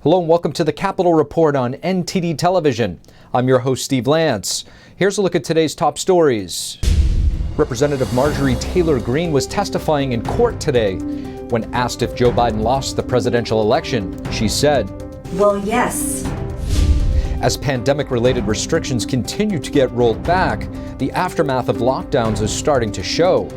Hello and welcome to the Capitol Report on NTD Television. I'm your host, Steve Lance. Here's a look at today's top stories. Representative Marjorie Taylor Greene was testifying in court today. When asked if Joe Biden lost the presidential election, she said, "Well, yes." As pandemic-related restrictions continue to get rolled back, the aftermath of lockdowns is starting to show.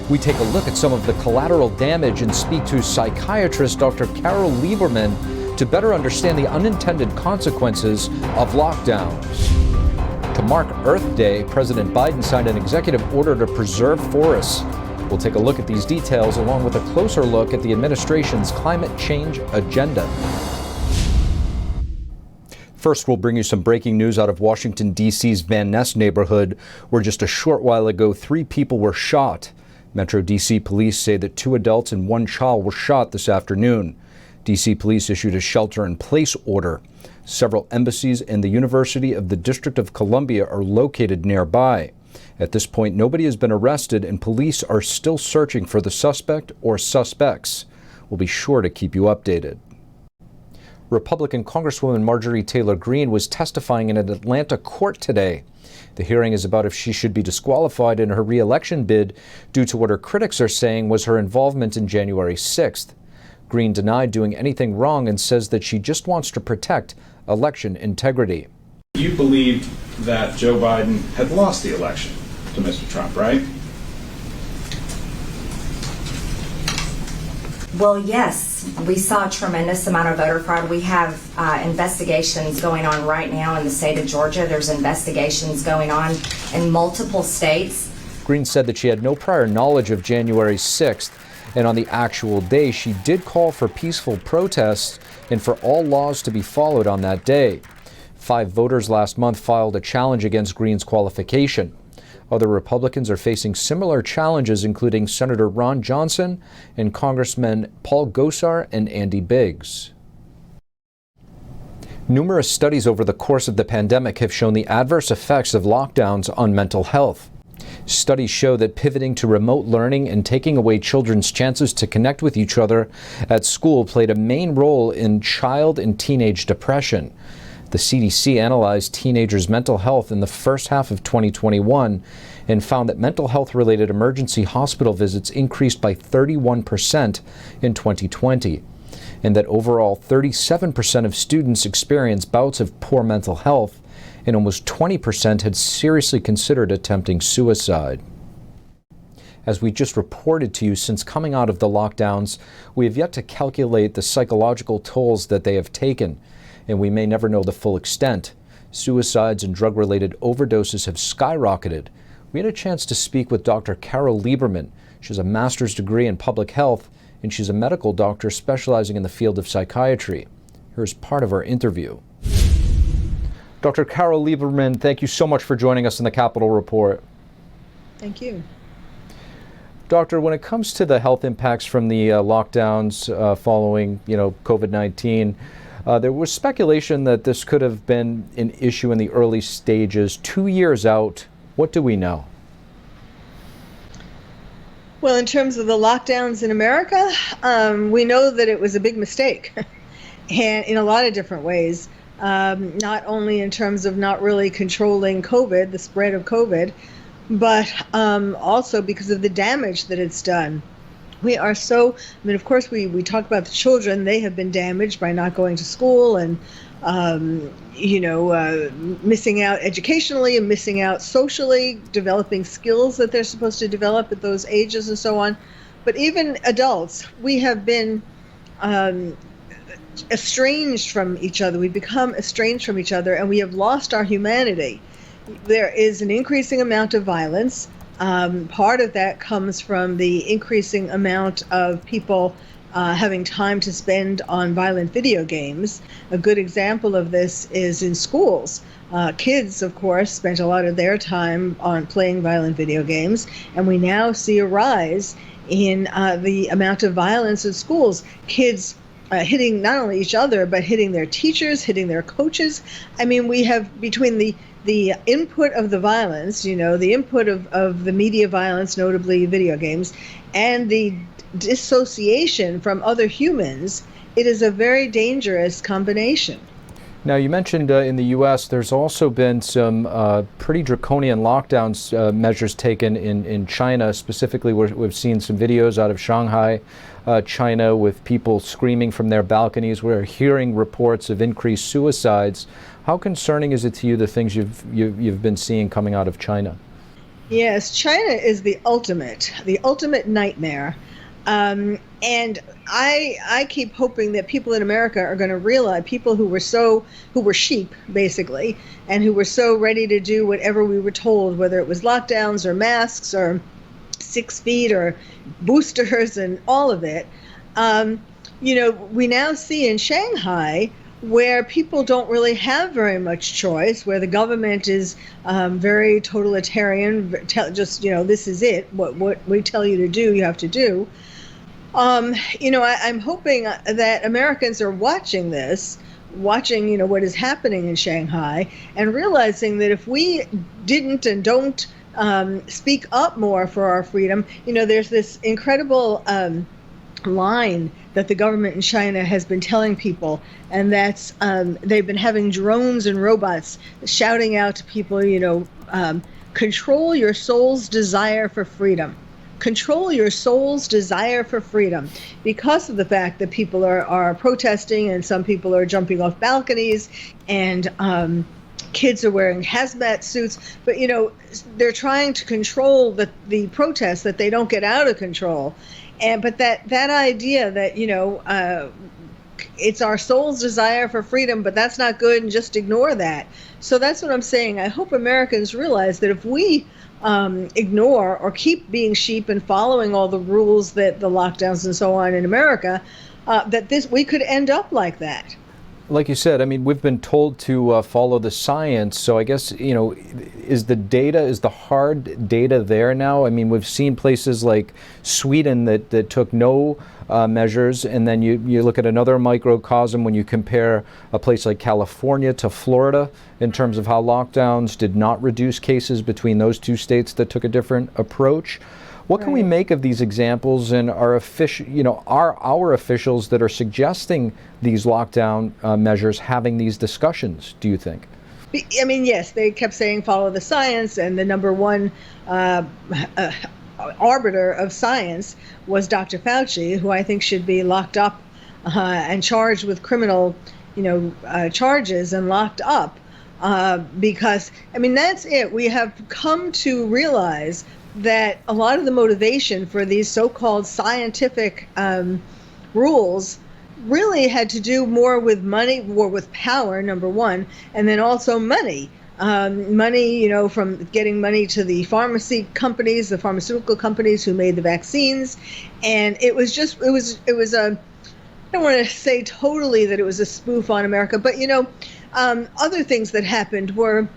We take a look at some of the collateral damage and speak to psychiatrist Dr. Carole Lieberman to better understand the unintended consequences of lockdowns. To mark Earth Day, President Biden signed an executive order to preserve forests. We'll take a look at these details along with a closer look at the administration's climate change agenda. First, we'll bring you some breaking news out of Washington, D.C.'s Van Ness neighborhood, where just a short while ago, 3 people were shot. Metro D.C. police say that 2 adults and 1 child were shot this afternoon. D.C. police issued a shelter-in-place order. Several embassies and the University of the District of Columbia are located nearby. At this point, nobody has been arrested, and police are still searching for the suspect or suspects. We'll be sure to keep you updated. Republican Congresswoman Marjorie Taylor Greene was testifying in an Atlanta court today. The hearing is about if she should be disqualified in her re-election bid due to what her critics are saying was her involvement in January 6th. Greene denied doing anything wrong and says that she just wants to protect election integrity. You believed that Joe Biden had lost the election to Mr. Trump, right? Well, yes. We saw a tremendous amount of voter fraud. We have investigations going on right now in the state of Georgia. There's investigations going on in multiple states. Greene said that she had no prior knowledge of January 6th, and on the actual day, she did call for peaceful protests and for all laws to be followed on that day. 5 voters last month filed a challenge against Greene's qualification. Other Republicans are facing similar challenges, including Senator Ron Johnson and Congressmen Paul Gosar and Andy Biggs. Numerous studies over the course of the pandemic have shown the adverse effects of lockdowns on mental health. Studies show that pivoting to remote learning and taking away children's chances to connect with each other at school played a main role in child and teenage depression. The CDC analyzed teenagers' mental health in the first half of 2021 and found that mental health-related emergency hospital visits increased by 31% in 2020, and that overall 37% of students experienced bouts of poor mental health, and almost 20% had seriously considered attempting suicide. As we just reported to you, since coming out of the lockdowns, we have yet to calculate the psychological tolls that they have taken, and we may never know the full extent. Suicides and drug-related overdoses have skyrocketed. We had a chance to speak with Dr. Carole Lieberman. She has a master's degree in public health, and she's a medical doctor specializing in the field of psychiatry. Here's part of our interview. Dr. Carole Lieberman, thank you so much for joining us in the Capitol Report. Thank you. Doctor, when it comes to the health impacts from the lockdowns following, COVID-19, there was speculation that this could have been an issue in the early stages. 2 years out, what do we know? Well, in terms of the lockdowns in America, we know that it was a big mistake and in a lot of different ways. Not only in terms of not really controlling COVID, the spread of COVID, but also because of the damage that it's done. We are of course, we talk about the children. They have been damaged by not going to school and, missing out educationally and missing out socially, developing skills that they're supposed to develop at those ages and so on. But even adults, we have been estranged from each other. We've become estranged from each other, and we have lost our humanity. There is an increasing amount of violence. Part of that comes from the increasing amount of people having time to spend on violent video games. A good example of this is in schools. Kids, of course, spent a lot of their time on playing violent video games, and we now see a rise in the amount of violence in schools. Kids hitting not only each other, but hitting their teachers, hitting their coaches. I mean, we have, between the input of the violence, the input of the media violence, notably video games, and the dissociation from other humans, it is a very dangerous combination. Now, you mentioned in the U.S. there's also been some pretty draconian lockdowns measures taken in China. Specifically, we've seen some videos out of Shanghai, China, with people screaming from their balconies. We're hearing reports of increased suicides. How concerning is it to you, the things you've been seeing coming out of China? Yes, China is the ultimate nightmare. And I keep hoping that people in America are going to realize, people who were sheep, basically, and who were so ready to do whatever we were told, whether it was lockdowns or masks or 6 feet or boosters and all of it. We now see in Shanghai where people don't really have very much choice, where the government is very totalitarian, this is it, what we tell you to do, you have to do. I'm hoping that Americans are watching this, what is happening in Shanghai, and realizing that if we didn't and don't speak up more for our freedom, there's this incredible line that the government in China has been telling people, and that's they've been having drones and robots shouting out to people, control your soul's desire for freedom. Control your soul's desire for freedom, because of the fact that people are protesting, and some people are jumping off balconies, and kids are wearing hazmat suits. But they're trying to control the protests, that they don't get out of control. But that idea that it's our soul's desire for freedom, but that's not good, and just ignore that. So that's what I'm saying. I hope Americans realize that if we ignore or keep being sheep and following all the rules, that the lockdowns and so on in America, that we could end up like that. Like you said, we've been told to follow the science. So I guess, is the hard data there now? We've seen places like Sweden that took no measures, and then you look at another microcosm when you compare a place like California to Florida in terms of how lockdowns did not reduce cases between those two states that took a different approach. What can we make of these examples, and our officials that are suggesting these lockdown measures having these discussions, do you think? Yes, they kept saying follow the science, and the number one arbiter of science was Dr. Fauci, who I think should be locked up and charged with criminal, charges and locked up because, that's it. We have come to realize that a lot of the motivation for these so-called scientific rules really had to do more with money, or with power, number one, and then also money. Money, from getting money to the pharmaceutical companies who made the vaccines. And it was I don't want to say totally that it was a spoof on America, but, other things that happened were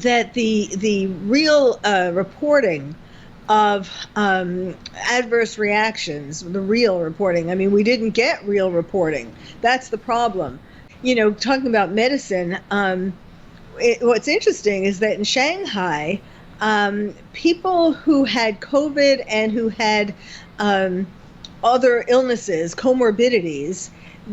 that the real reporting of adverse reactions, the real reporting. We didn't get real reporting. That's the problem. Talking about medicine, what's interesting is that in Shanghai, people who had COVID and who had other illnesses, comorbidities,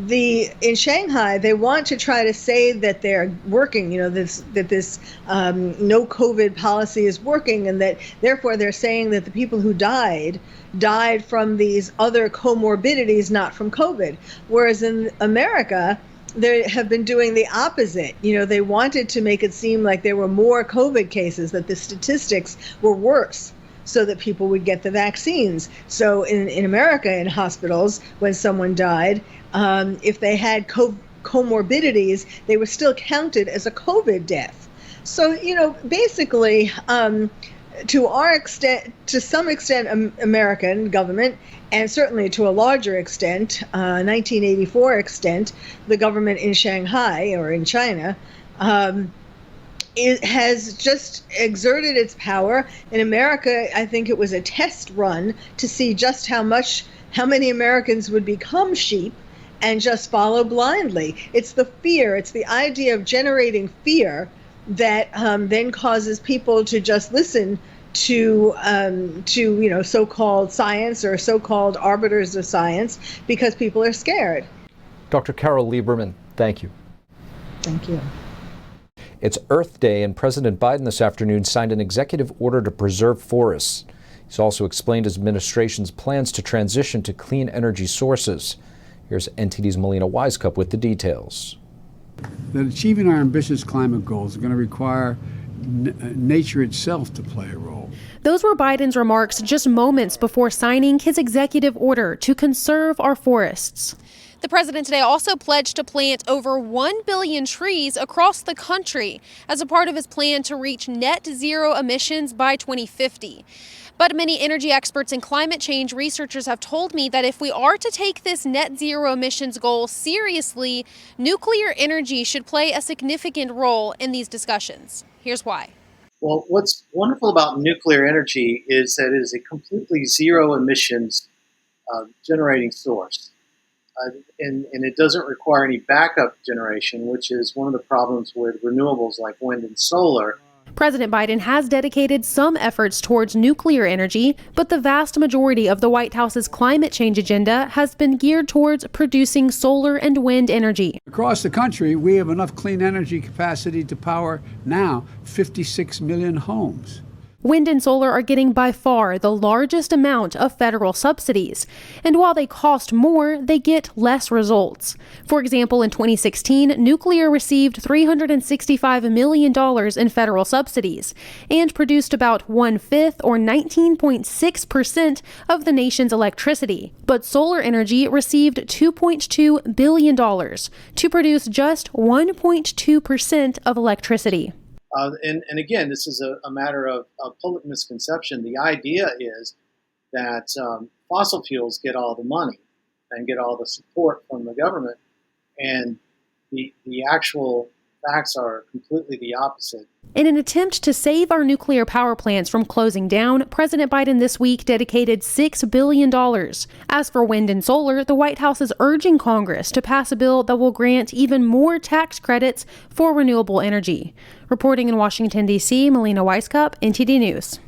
in Shanghai, they want to try to say that they're working, that this no COVID policy is working, and that therefore they're saying that the people who died from these other comorbidities, not from COVID. Whereas in America, they have been doing the opposite. They wanted to make it seem like there were more COVID cases, that the statistics were worse, so that people would get the vaccines. So in America, in hospitals, when someone died, if they had comorbidities, they were still counted as a COVID death. So, basically, to some extent, American government, and certainly to a larger extent, 1984 extent, the government in Shanghai or in China, it has just exerted its power. In America, I think it was a test run to see just how many Americans would become sheep and just follow blindly. It's the fear, it's the idea of generating fear that then causes people to just listen to so-called science or so-called arbiters of science, because people are scared. Dr. Carole Lieberman, thank you. Thank you. It's Earth Day, and President Biden this afternoon signed an executive order to preserve forests. He's also explained his administration's plans to transition to clean energy sources. Here's NTD's Melina Wisecup with the details. That achieving our ambitious climate goals is going to require nature itself to play a role. Those were Biden's remarks just moments before signing his executive order to conserve our forests. The president today also pledged to plant over 1 billion trees across the country as a part of his plan to reach net zero emissions by 2050. But many energy experts and climate change researchers have told me that if we are to take this net zero emissions goal seriously, nuclear energy should play a significant role in these discussions. Here's why. Well, what's wonderful about nuclear energy is that it is a completely zero emissions generating source. And it doesn't require any backup generation, which is one of the problems with renewables like wind and solar. President Biden has dedicated some efforts towards nuclear energy, but the vast majority of the White House's climate change agenda has been geared towards producing solar and wind energy. Across the country, we have enough clean energy capacity to power now 56 million homes. Wind and solar are getting by far the largest amount of federal subsidies. And while they cost more, they get less results. For example, in 2016, nuclear received $365 million in federal subsidies and produced about 1/5 or 19.6% of the nation's electricity. But solar energy received $2.2 billion to produce just 1.2% of electricity. And again, this is a matter of public misconception. The idea is that fossil fuels get all the money and get all the support from the government, and the actual facts are completely the opposite. In an attempt to save our nuclear power plants from closing down, President Biden this week dedicated $6 billion. As for wind and solar, the White House is urging Congress to pass a bill that will grant even more tax credits for renewable energy. Reporting in Washington, D.C., Melina Wisecup, NTD News.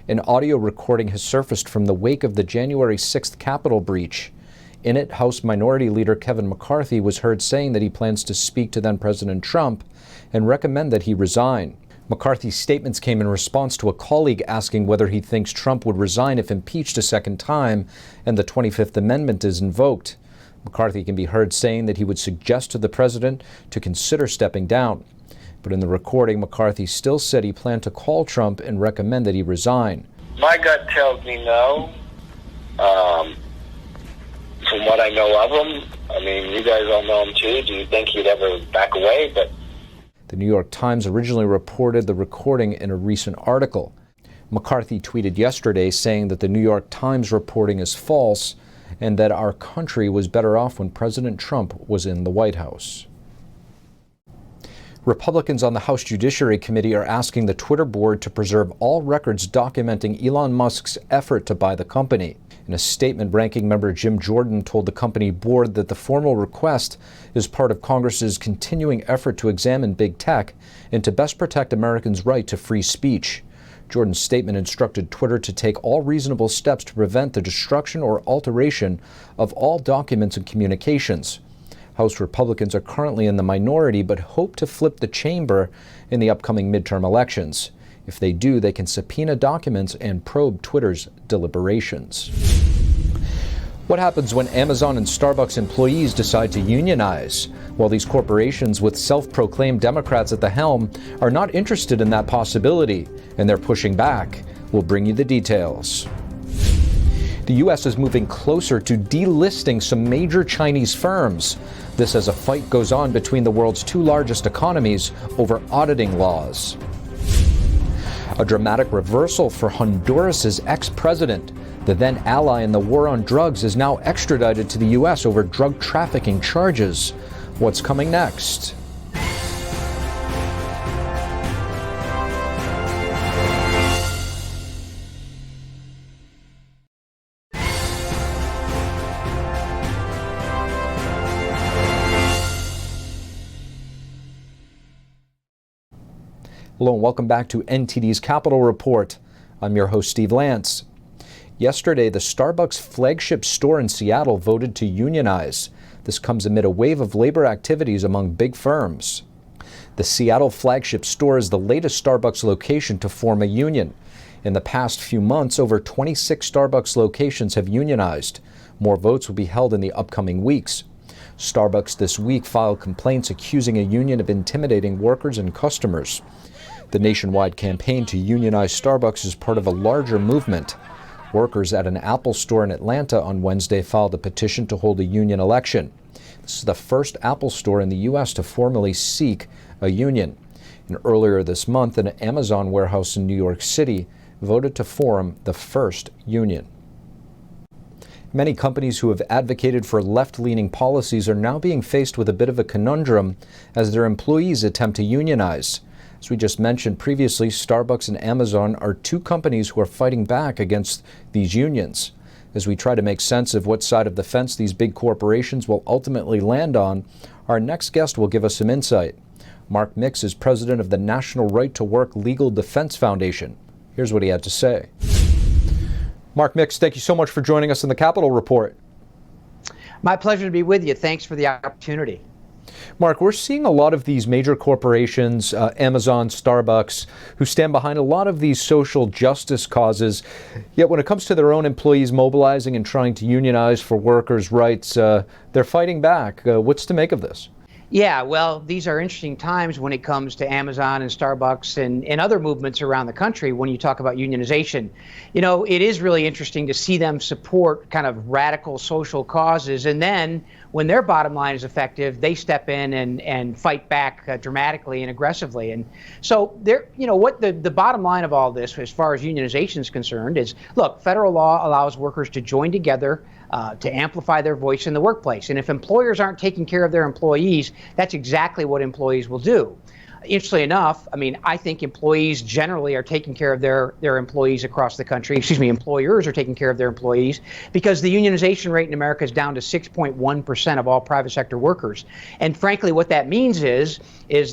An audio recording has surfaced from the wake of the January 6th Capitol breach. In it, House Minority Leader Kevin McCarthy was heard saying that he plans to speak to then-President Trump and recommend that he resign. McCarthy's statements came in response to a colleague asking whether he thinks Trump would resign if impeached a second time and the 25th Amendment is invoked. McCarthy can be heard saying that he would suggest to the president to consider stepping down. But in the recording, McCarthy still said he planned to call Trump and recommend that he resign. My gut tells me no. From what I know of him, I mean, you guys all know him too. Do you think he'd ever back away? But the New York Times originally reported the recording in a recent article. McCarthy tweeted yesterday saying that the New York Times reporting is false and that our country was better off when President Trump was in the White House. Republicans on the House Judiciary Committee are asking the Twitter board to preserve all records documenting Elon Musk's effort to buy the company. In a statement, Ranking Member Jim Jordan told the company board that the formal request is part of Congress's continuing effort to examine big tech and to best protect Americans' right to free speech. Jordan's statement instructed Twitter to take all reasonable steps to prevent the destruction or alteration of all documents and communications. House Republicans are currently in the minority but hope to flip the chamber in the upcoming midterm elections. If they do, they can subpoena documents and probe Twitter's deliberations. What happens when Amazon and Starbucks employees decide to unionize? Well, these corporations with self-proclaimed Democrats at the helm are not interested in that possibility, and they're pushing back. We'll bring you the details. The U.S. is moving closer to delisting some major Chinese firms. This as a fight goes on between the world's two largest economies over auditing laws. A dramatic reversal for Honduras' ex-president. The then ally in the war on drugs is now extradited to the U.S. over drug trafficking charges. What's coming next? Hello and welcome back to NTD's Capital Report. I'm your host, Steve Lance. Yesterday, the Starbucks flagship store in Seattle voted to unionize. This comes amid a wave of labor activities among big firms. The Seattle Flagship store is the latest Starbucks location to form a union. In the past few months, over 26 Starbucks locations have unionized. More votes will be held in the upcoming weeks. Starbucks this week filed complaints accusing a union of intimidating workers and customers. The nationwide campaign to unionize Starbucks is part of a larger movement. Workers at an Apple store in Atlanta on Wednesday filed a petition to hold a union election. This is the first Apple store in the U.S. to formally seek a union. And earlier this month, an Amazon warehouse in New York City voted to form the first union. Many companies who have advocated for left-leaning policies are now being faced with a bit of a conundrum as their employees attempt to unionize. As we just mentioned previously, Starbucks and Amazon are two companies who are fighting back against these unions. As we try to make sense of what side of the fence these big corporations will ultimately land on, our next guest will give us some insight. Mark Mix is president of the National Right to Work Legal Defense Foundation. Here's what he had to say. Mark Mix, thank you so much for joining us in the Capitol Report. My pleasure to be with you. Thanks for the opportunity. Mark, we're seeing a lot of these major corporations, Amazon, Starbucks, who stand behind a lot of these social justice causes. Yet when it comes to their own employees mobilizing and trying to unionize for workers' rights, they're fighting back. What's to make of this? Yeah, well, these are interesting times when it comes to Amazon and Starbucks and other movements around the country when you talk about unionization. You know, it is really interesting to see them support kind of radical social causes, and then when their bottom line is effective, they step in and fight back dramatically and aggressively. And so what the bottom line of all this as far as unionization is concerned is, look, federal law allows workers to join together to amplify their voice in the workplace. And if employers aren't taking care of their employees, that's exactly what employees will do. Interestingly enough, I mean, I think employees generally are taking care of their employees across the country. Employers are taking care of their employees because the unionization rate in America is down to 6.1% of all private sector workers. And frankly, what that means is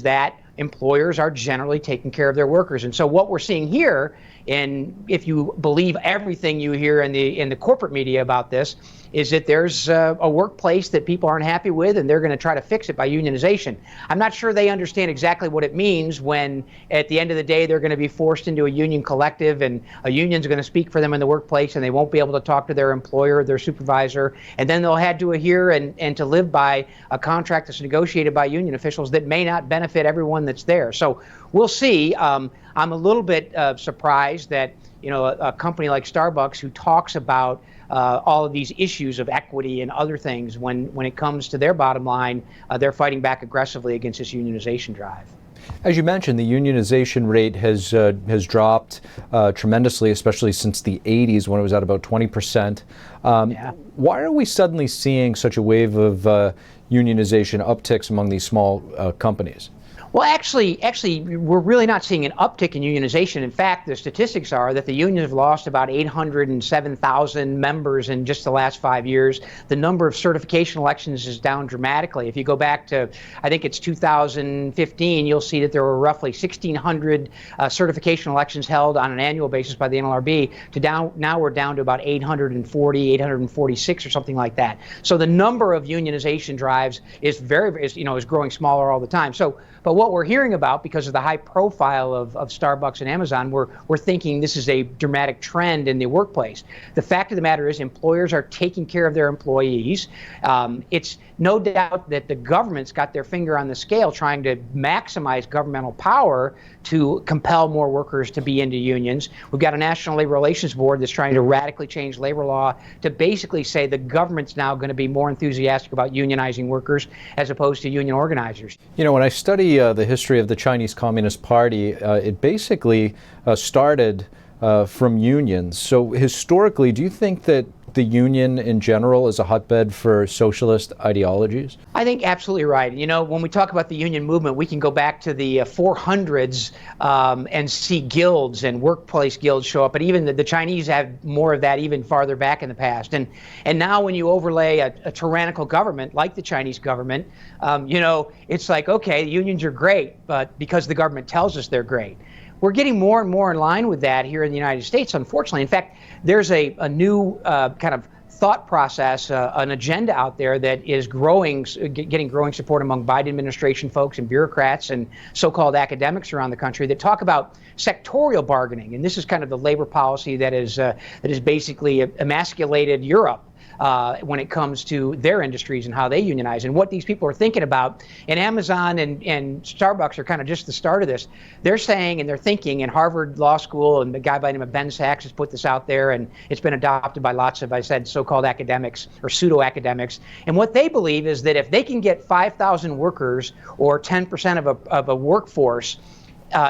that employers are generally taking care of their workers. And so what we're seeing here, and if you believe everything you hear in the corporate media about this, is that there's a workplace that people aren't happy with, and they're going to try to fix it by unionization. I'm not sure they understand exactly what it means when, at the end of the day, they're going to be forced into a union collective, and a union's going to speak for them in the workplace, and they won't be able to talk to their employer or their supervisor, and then they'll have to adhere and to live by a contract that's negotiated by union officials that may not benefit everyone that's there. So we'll see. I'm a little bit surprised that a company like Starbucks, who talks about all of these issues of equity and other things, when it comes to their bottom line, they're fighting back aggressively against this unionization drive. As you mentioned, the unionization rate has dropped tremendously, especially since the 80s when it was at about 20%. Why are we suddenly seeing such a wave of unionization upticks among these small companies? Well, actually, we're really not seeing an uptick in unionization. In fact, the statistics are that the unions have lost about 807,000 members in just the last 5 years. The number of certification elections is down dramatically. If you go back to, I think it's 2015, you'll see that there were roughly 1,600 certification elections held on an annual basis by the NLRB. Now we're down to about 840, 846 or something like that. So the number of unionization drives is is growing smaller all the time. But what we're hearing about, because of the high profile of Starbucks and Amazon, we're thinking this is a dramatic trend in the workplace. The fact of the matter is employers are taking care of their employees. It's no doubt that the government's got their finger on the scale trying to maximize governmental power to compel more workers to be into unions. We've got a National Labor Relations Board that's trying to radically change labor law to basically say the government's now going to be more enthusiastic about unionizing workers as opposed to union organizers. You know, when I study the history of the Chinese Communist Party, it basically started from unions. So historically, do you think that the union in general is a hotbed for socialist ideologies? I think absolutely right. You know, when we talk about the union movement, we can go back to the 400s and see guilds and workplace guilds show up. But even the Chinese have more of that even farther back in the past. And now when you overlay a tyrannical government like the Chinese government, it's like, okay, the unions are great, but because the government tells us they're great. We're getting more and more in line with that here in the United States, unfortunately. In fact, there's a new kind of thought process, an agenda out there that is getting growing support among Biden administration folks and bureaucrats and so-called academics around the country that talk about sectorial bargaining. And this is kind of the labor policy that is basically emasculated Europe when it comes to their industries and how they unionize. And what these people are thinking about, and Amazon and Starbucks are kind of just the start of this. They're saying and they're thinking, and Harvard Law School and the guy by the name of Ben Sachs has put this out there, and it's been adopted by lots of, I said, so-called academics or pseudo-academics. And what they believe is that if they can get 5,000 workers or 10% of a workforce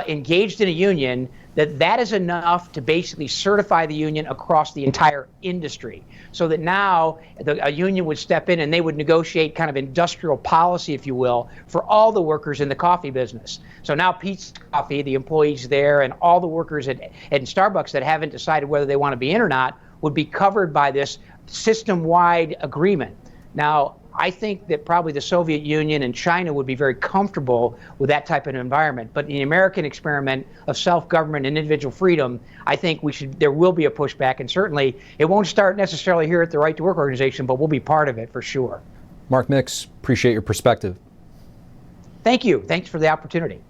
engaged in a union, that is enough to basically certify the union across the entire industry, so that now a union would step in and they would negotiate kind of industrial policy, if you will, for all the workers in the coffee business. So now Peet's Coffee, the employees there, and all the workers at Starbucks that haven't decided whether they want to be in or not would be covered by this system-wide agreement. Now, I think that probably the Soviet Union and China would be very comfortable with that type of environment. But in the American experiment of self-government and individual freedom, I think there will be a pushback, and certainly it won't start necessarily here at the Right to Work organization, but we'll be part of it for sure. Mark Mix, appreciate your perspective. Thank you. Thanks for the opportunity.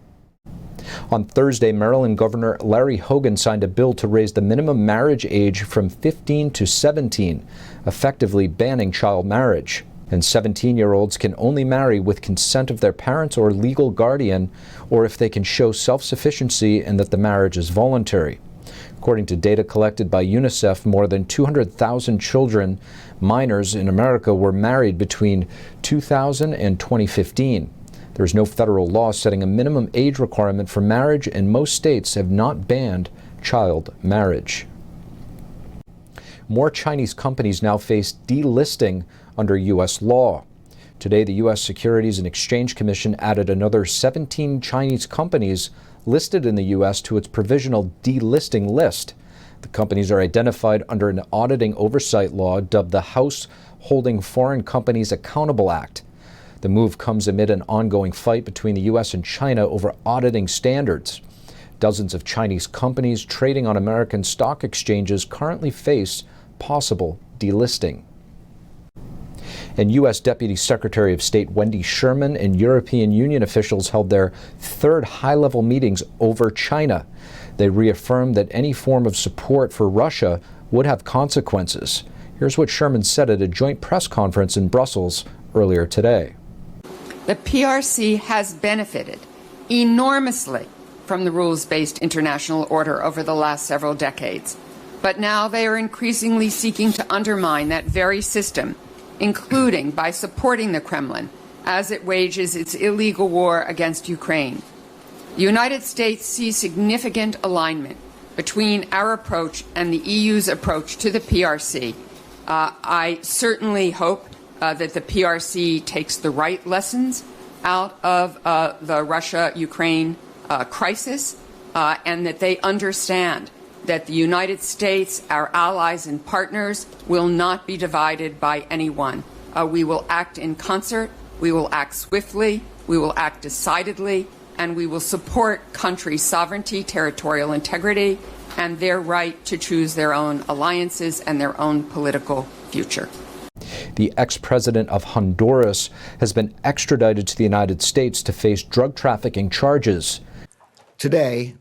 On Thursday, Maryland Governor Larry Hogan signed a bill to raise the minimum marriage age from 15 to 17, effectively banning child marriage. And 17-year-olds can only marry with consent of their parents or legal guardian, or if they can show self-sufficiency and that the marriage is voluntary. According to data collected by UNICEF, more than 200,000 children, minors in America, were married between 2000 and 2015. There is no federal law setting a minimum age requirement for marriage, and most states have not banned child marriage. More Chinese companies now face delisting under U.S. law. Today, the U.S. Securities and Exchange Commission added another 17 Chinese companies listed in the U.S. to its provisional delisting list. The companies are identified under an auditing oversight law dubbed the House Holding Foreign Companies Accountable Act. The move comes amid an ongoing fight between the U.S. and China over auditing standards. Dozens of Chinese companies trading on American stock exchanges currently face possible delisting. And U.S. Deputy Secretary of State Wendy Sherman and European Union officials held their third high-level meetings over China. They reaffirmed that any form of support for Russia would have consequences. Here's what Sherman said at a joint press conference in Brussels earlier today. The PRC has benefited enormously from the rules-based international order over the last several decades. But now they are increasingly seeking to undermine that very system, including by supporting the Kremlin as it wages its illegal war against Ukraine. The United States sees significant alignment between our approach and the EU's approach to the PRC. I certainly hope that the PRC takes the right lessons out of the Russia-Ukraine crisis and that they understand that the United States, our allies and partners, will not be divided by anyone. We will act in concert, we will act swiftly, we will act decidedly, and we will support countries' sovereignty, territorial integrity, and their right to choose their own alliances and their own political future. The ex-president of Honduras has been extradited to the United States to face drug trafficking charges. Today,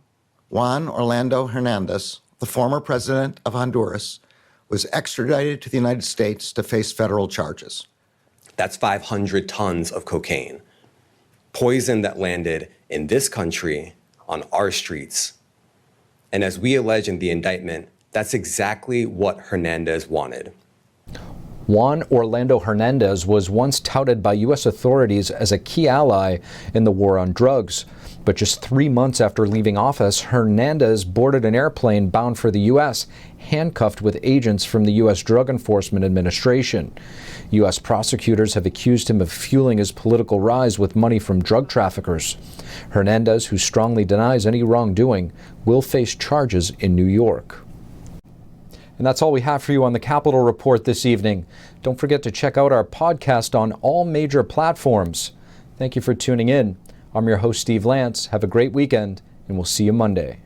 Juan Orlando Hernandez, the former president of Honduras, was extradited to the United States to face federal charges. That's 500 tons of cocaine. Poison that landed in this country on our streets. And as we allege in the indictment, that's exactly what Hernandez wanted. Juan Orlando Hernandez was once touted by U.S. authorities as a key ally in the war on drugs. But just 3 months after leaving office, Hernandez boarded an airplane bound for the U.S., handcuffed with agents from the U.S. Drug Enforcement Administration. U.S. prosecutors have accused him of fueling his political rise with money from drug traffickers. Hernandez, who strongly denies any wrongdoing, will face charges in New York. And that's all we have for you on the Capitol Report this evening. Don't forget to check out our podcast on all major platforms. Thank you for tuning in. I'm your host, Steve Lance. Have a great weekend, and we'll see you Monday.